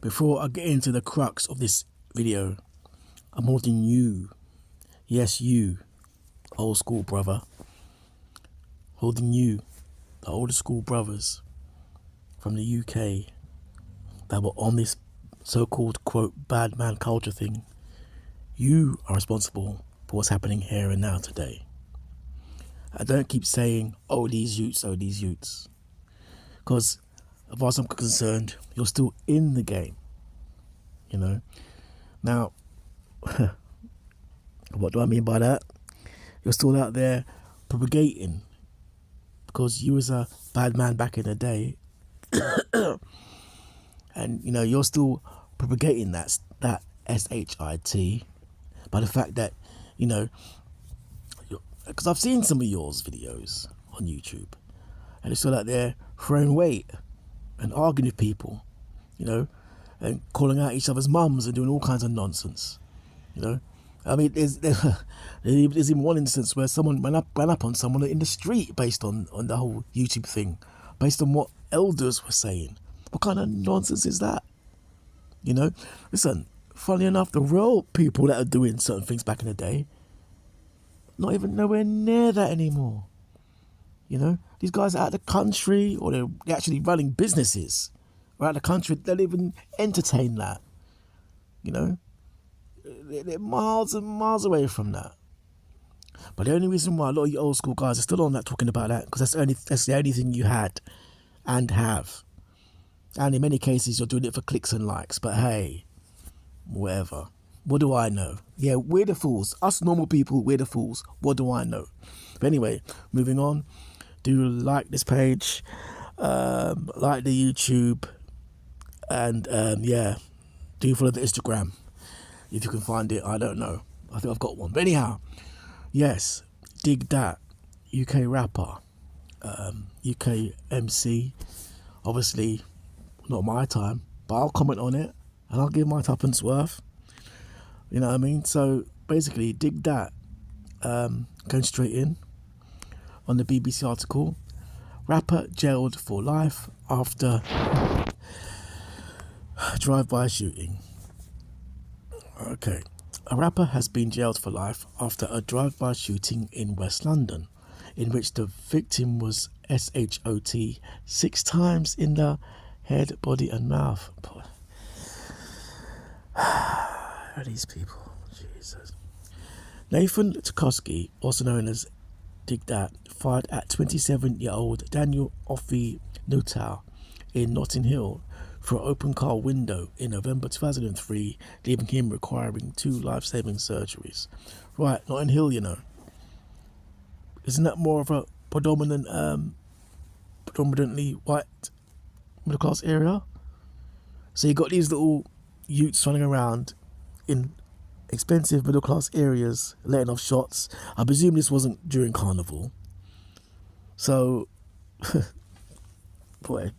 Before I get into the crux of this video, I'm holding you, yes you, old school brother, holding you, the older school brothers from the UK that were on this so-called, quote, bad man culture thing. You are responsible for what's happening here and now today. I don't keep saying, oh, these youths. Because as far as I'm concerned, you're still in the game, you know. Now, what do I mean by that? You're still out there propagating, because you was a bad man back in the day. And, you know, you're still propagating that S-H-I-T by the fact that, you know, because I've seen some of yours videos on YouTube, and it's still out there throwing weight and arguing with people, you know, and calling out each other's mums and doing all kinds of nonsense, you know. I mean, there's even one instance where someone ran up on someone in the street based on the whole YouTube thing, based on what elders were saying. What kind of nonsense is that? You know, listen, funny enough, the real people that are doing certain things back in the day, not even nowhere near that anymore. You know, these guys are out of the country, or they're actually running businesses out of the country. They don't even entertain that. You know, they're miles and miles away from that. But the only reason why a lot of you old school guys are still on that, talking about that, because that's the only thing you had and have. And in many cases, you're doing it for clicks and likes. But hey, whatever. What do I know? Yeah, we're the fools. Us normal people, we're the fools. What do I know? But anyway, moving on. Do like this page, like the YouTube, and yeah, do follow the Instagram if you can find it. I don't know. I think I've got one. But anyhow, yes, Digdat, UK rapper, UK MC. Obviously, not my time, but I'll comment on it and I'll give my tuppence worth. You know what I mean? So basically, Digdat, going straight in on the BBC article, rapper jailed for life after drive-by shooting. Okay, a rapper has been jailed for life after a drive-by shooting in West London, in which the victim was SHOT 6 times in the head, body and mouth. Boy. Who are these people? Jesus. Nathan Tukowski, also known as Digdat, fired at 27-year-old Daniel Offie Nuttall in Notting Hill through an open car window in November 2003, leaving him requiring 2 life-saving surgeries. Right, Notting Hill, you know. Isn't that more of a predominantly white middle class area? So you got these little youths running around in expensive middle class areas, letting off shots. I presume this wasn't during Carnival. So, boy,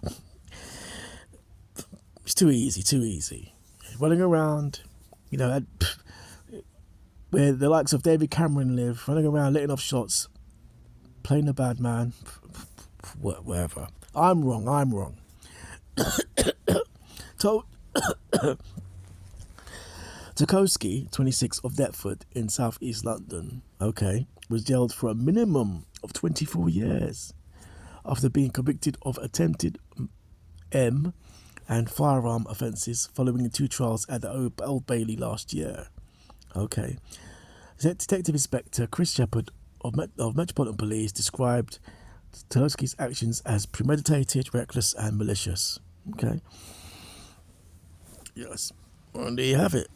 it's too easy. Running around, you know, where the likes of David Cameron live, running around, letting off shots, playing the bad man, whatever. I'm wrong. Tukowski, 26, of Deptford in southeast London, was jailed for a minimum of 24 years after being convicted of attempted and firearm offences following 2 trials at the Old Bailey last year. Detective Inspector Chris Shepherd of Metropolitan Police described Tukowski's actions as premeditated, reckless and malicious. Yes, well, there you have it.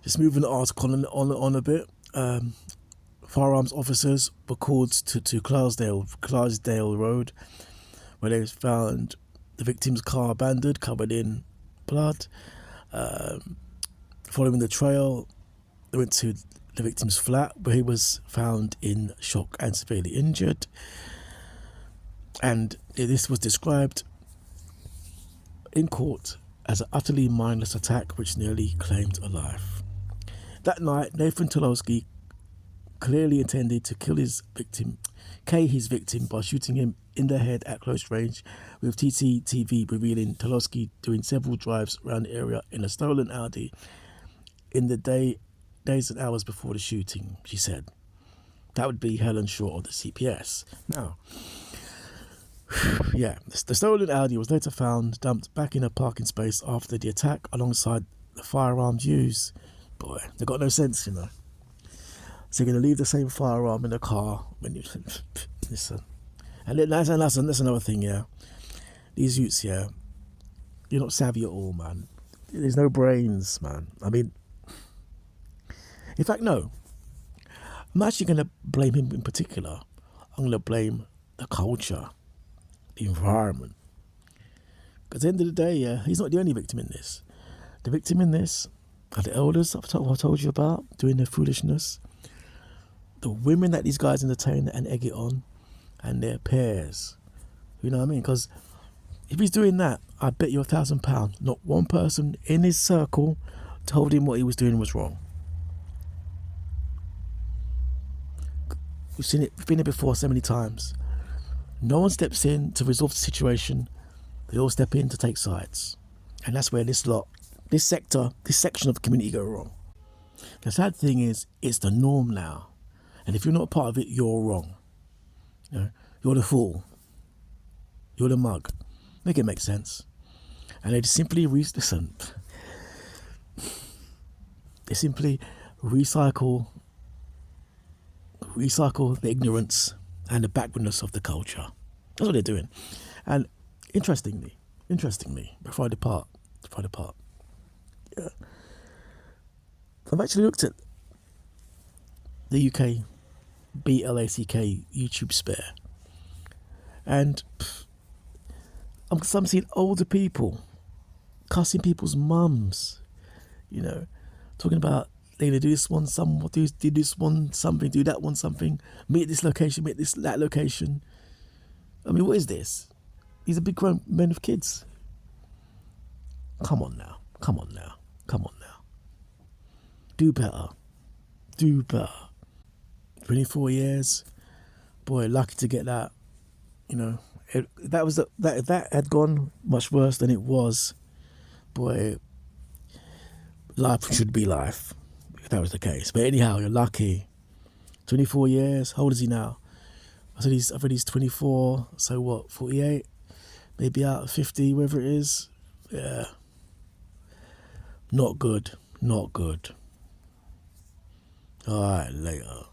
Just moving the article on a bit. Firearms officers were called to Clydesdale Road, where they found the victim's car abandoned, covered in blood. Following the trail, they went to the victim's flat, where he was found in shock and severely injured. And this was described in court as an utterly mindless attack which nearly claimed a life. That night, Nathan Tukowski clearly intended to kill his victim by shooting him in the head at close range, with TCTV revealing Tolosky doing several drives around the area in a stolen Audi in the days and hours before the shooting, she said. That would be Helen Shaw of the CPS. Now, yeah, the stolen Audi was later found dumped back in a parking space after the attack alongside the firearms used. Boy, they got no sense, you know. So you're going to leave the same firearm in the car when you... Listen. And that's another thing, yeah. These youths, yeah, you're not savvy at all, man. There's no brains, man. I mean, in fact, no. I'm actually going to blame him in particular. I'm going to blame the culture, the environment. Because at the end of the day, yeah, he's not the only victim in this. The victim in this are the elders I've told you about doing their foolishness, the women that these guys entertain and egg it on, and their peers. You know what I mean? Because if he's doing that, I bet you £1,000, not one person in his circle told him what he was doing was wrong. We've been here before so many times. No one steps in to resolve the situation. They all step in to take sides. And that's where this section of the community go wrong. The sad thing is, it's the norm now. And if you're not a part of it, you're wrong. You know, you're the fool. You're the mug. Make it make sense. And they just simply They simply recycle the ignorance and the backwardness of the culture. That's what they're doing. And interestingly, before I depart, yeah, I've actually looked at the UK BLACK YouTube spare, and I'm seeing older people cussing people's mums, you know, talking about they're gonna do this one, do this one something, do that one something, meet at this location, meet at that location. I mean, what is this? These are big grown men with kids. Come on now. Do better. 24 years, boy, lucky to get that. You know, if that had gone much worse than it was, boy, life should be life. If that was the case. But anyhow, you're lucky. 24 years. How old is he now? I said he's 24. So what? 48? Maybe out of 50, wherever it is. Yeah. Not good. All right, later.